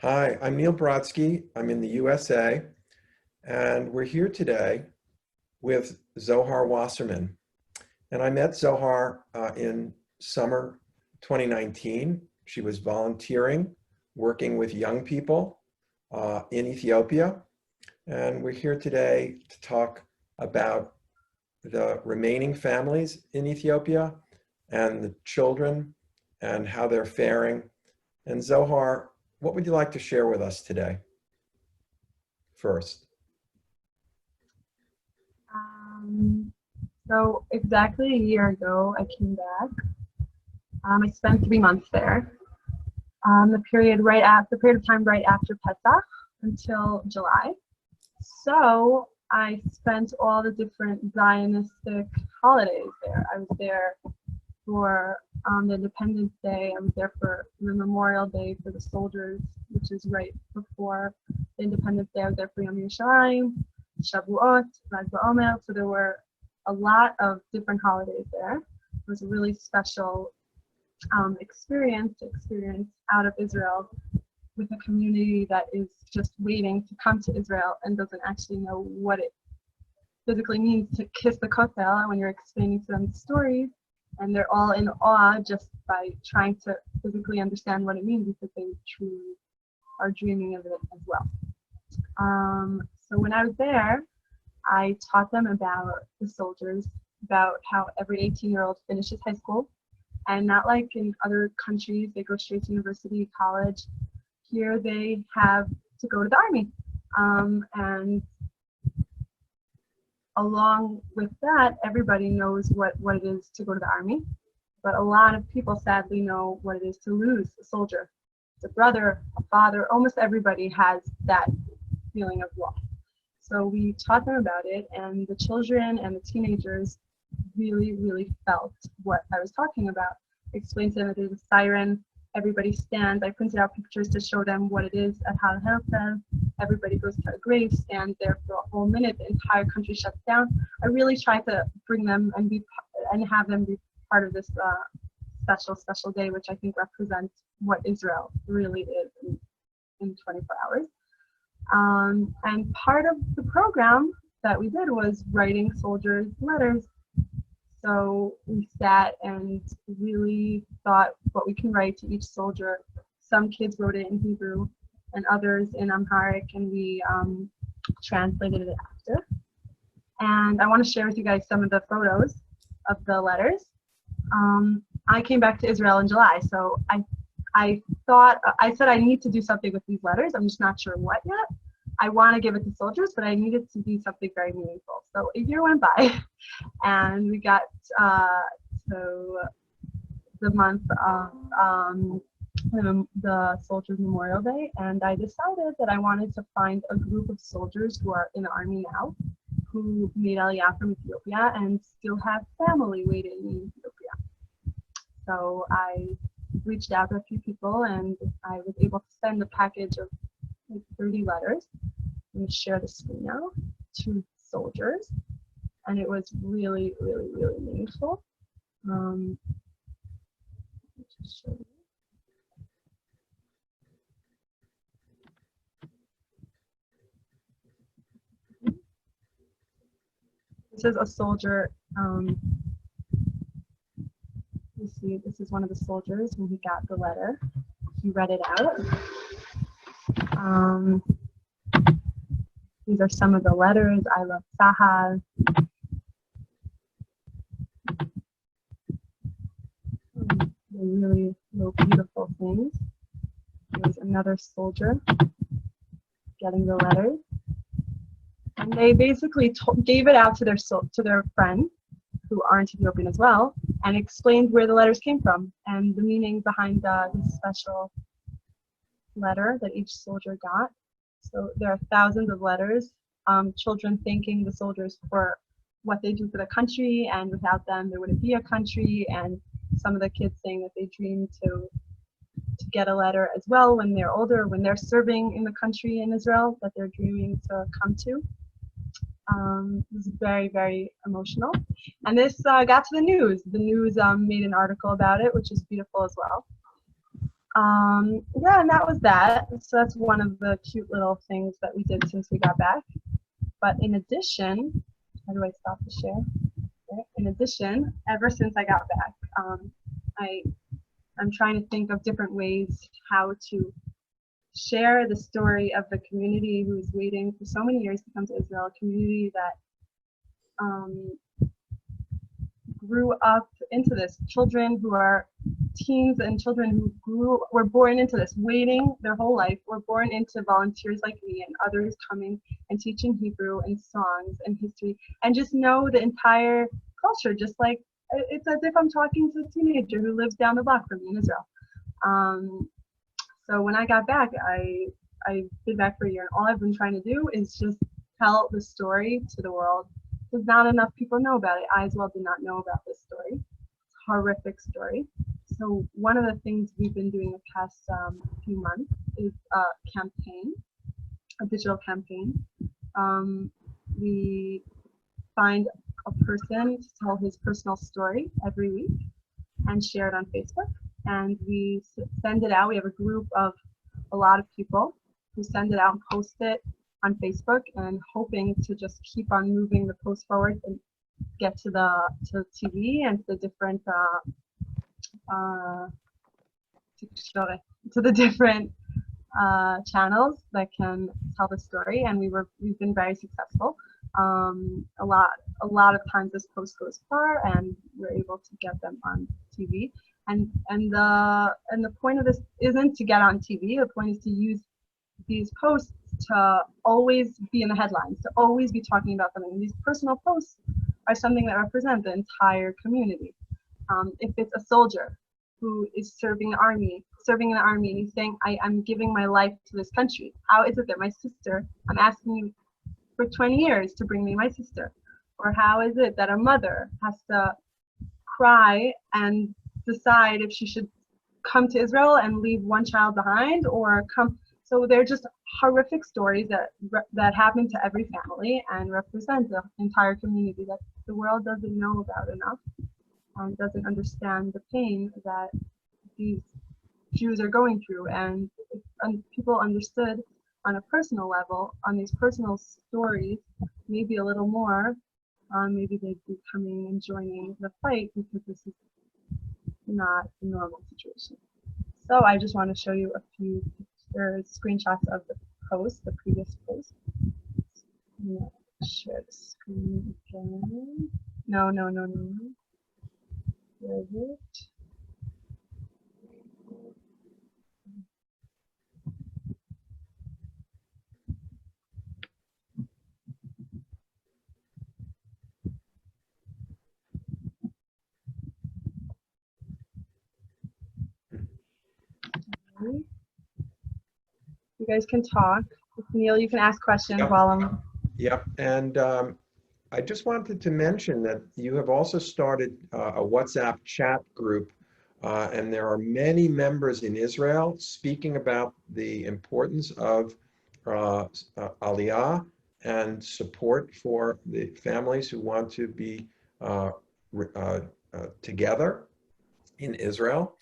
Hi, I'm Neal Brodsky. I'm in the USA, and we're here today with Zohar Wasserman. And I met Zohar in summer 2019. She was volunteering, working with young people in Ethiopia. And we're here today to talk about the remaining families in Ethiopia and the children and how they're faring. And Zohar, what would you like to share with us today first? So exactly a year ago, I came back. I spent 3 months there. The period of time right after Pesach until July. So I spent all the different Zionistic holidays there. I was there for the Independence Day. I was there for the Memorial Day for the soldiers, which is right before the Independence Day. I was there for Yom Yerushalayim, Shavuot, Lag BaOmer. So there were a lot of different holidays there. It was a really special experience out of Israel with a community that is just waiting to come to Israel and doesn't actually know what it physically means to kiss the kotel when you're explaining to them the stories. And they're all in awe just by trying to physically understand what it means because they truly are dreaming of it as well. So when I was there, I taught them about the soldiers, about how every 18-year-old finishes high school. And not like in other countries, they go straight to university, college. Here they have to go to the army. And along with that, everybody knows what it is to go to the army. But a lot of people sadly know what it is to lose a soldier. It's a brother, a father, almost everybody has that feeling of loss. So we taught them about it, and the children and the teenagers really, really felt what I was talking about. I explained to them that there's a siren, everybody stands. I printed out pictures to show them what it is at Hal Herzl. Everybody goes to a grave, stands there for a whole minute, the entire country shuts down. I really try to bring them and have them be part of this special day, which I think represents what Israel really is in 24 hours. And part of the program that we did was writing soldiers letters. So we sat and really thought what we can write to each soldier. Some kids wrote it in Hebrew and others in Amharic, and we translated it after. And I want to share with you guys some of the photos of the letters. I came back to Israel in July, so I said I need to do something with these letters. I'm just not sure what yet. I want to give it to soldiers, but I need it to be something very meaningful. So a year went by, and we got to the month of the Soldiers Memorial Day, and I decided that I wanted to find a group of soldiers who are in the army now, who made Aliyah from Ethiopia and still have family waiting in Ethiopia. So I reached out to a few people, and I was able to send a package of like 30 letters. I'm going to share the screen now to soldiers, and it was really, really, really meaningful. Just show you. This is a soldier. You see, this is one of the soldiers when he got the letter. He read it out. These are some of the letters. I love Tzahal. They really wrote beautiful things. There's another soldier getting the letters. And they basically gave it out to their friends who aren't Ethiopian as well, and explained where the letters came from and the meaning behind this special letter that each soldier got. So there are thousands of letters, children thanking the soldiers for what they do for the country, and without them there wouldn't be a country, and some of the kids saying that they dream to get a letter as well when they're older, when they're serving in the country in Israel that they're dreaming to come to. It was very, very emotional. And this got to the news. The news made an article about it, which is beautiful as well. Yeah, and that was that. So that's one of the cute little things that we did since we got back. But in addition, how do I stop the share? Okay. In addition, ever since I got back, I'm trying to think of different ways how to share the story of the community who's waiting for so many years to come to Israel, a community that grew up into this, children who are teens and children who were born into this, waiting their whole life, were born into volunteers like me and others coming and teaching Hebrew and songs and history, and just know the entire culture, just like it's as if I'm talking to a teenager who lives down the block from me in Israel. So when I got back, I've been back for a year, and all I've been trying to do is just tell the story to the world, because not enough people know about it. I as well did not know about this story. It's a horrific story. So one of the things we've been doing the past few months is a campaign, a digital campaign. We find a person to tell his personal story every week and share it on Facebook. And we send it out. We have a group of a lot of people who send it out and post it on Facebook, and hoping to just keep on moving the post forward and get to TV and to the different channels that can tell the story. And we've been very successful. A lot of times this post goes far, and we're able to get them on TV. And the point of this isn't to get on TV. The point is to use these posts to always be in the headlines, to always be talking about something. And these personal posts are something that represent the entire community. If it's a soldier who is serving in the army, and he's saying, I'm giving my life to this country. How is it that my sister, I'm asking you for 20 years to bring me my sister? Or how is it that a mother has to cry and decide if she should come to Israel and leave one child behind, or come? So they're just horrific stories that happen to every family and represent the entire community that the world doesn't know about enough, and doesn't understand the pain that these Jews are going through. And if people understood on a personal level, on these personal stories, maybe a little more, maybe they'd be coming and joining the fight, because this is not a normal situation. So I just want to show you a few screenshots of the post, the previous post. I'm gonna share the screen again. No. Where is it? You guys can talk. Neal, you can ask questions while I'm... Yep, and I just wanted to mention that you have also started a WhatsApp chat group, and there are many members in Israel speaking about the importance of Aliyah and support for the families who want to be together in Israel.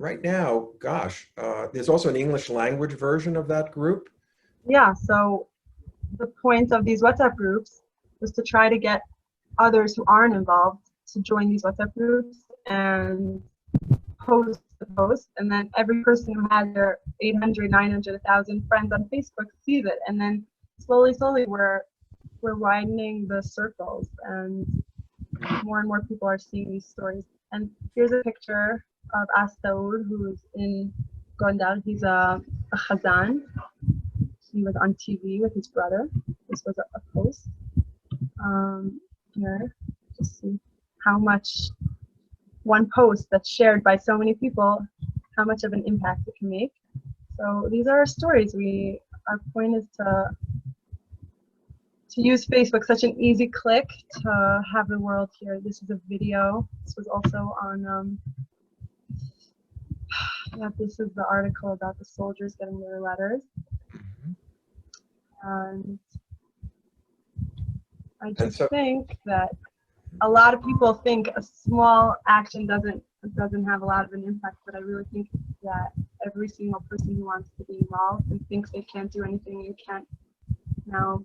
Right now, gosh, there's also an English language version of that group. Yeah, so the point of these WhatsApp groups was to try to get others who aren't involved to join these WhatsApp groups and post the post, and then every person who has their 800, 900, 1,000 friends on Facebook sees it, and then slowly we're widening the circles, and more and more people are seeing these stories. And here's a picture of Astaud, who is in Gondar. He's a Chazan. He was on TV with his brother. This was a post. Here, just see how much one post that's shared by so many people, how much of an impact it can make. So these are our stories. Our point is to use Facebook, such an easy click to have the world hear. This is a video. This was also on, yeah, this is the article about the soldiers getting their letters. And I just think that a lot of people think a small action doesn't it doesn't have a lot of an impact, but I really think that every single person who wants to be involved and thinks they can't do anything and can't now,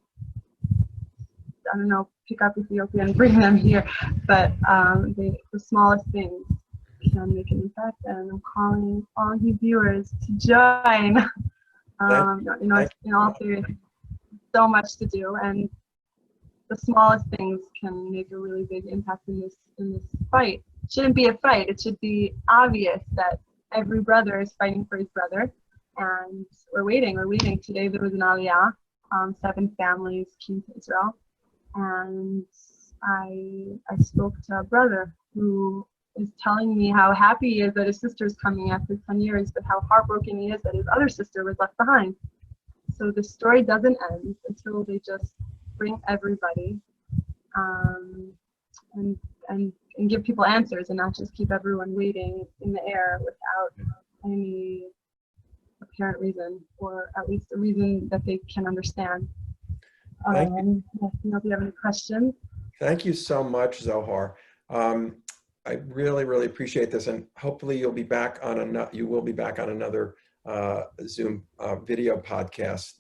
I don't know, pick up Ethiopia and bring them here, but the smallest things can make an impact, and I'm calling all you viewers to join. In all seriousness, so much to do, and the smallest things can make a really big impact in this fight. It shouldn't be a fight. It should be obvious that every brother is fighting for his brother, and we're waiting. Today there was an Aliyah. 7 families came to Israel, and I spoke to a brother who is telling me how happy he is that his sister is coming after 10 years, but how heartbroken he is that his other sister was left behind. So the story doesn't end until they just bring everybody and give people answers, and not just keep everyone waiting in the air without any apparent reason, or at least a reason that they can understand. Thank you. I don't know if you have any questions. Thank you so much, Zohar. I really, really appreciate this, and hopefully you will be back on another Zoom video podcast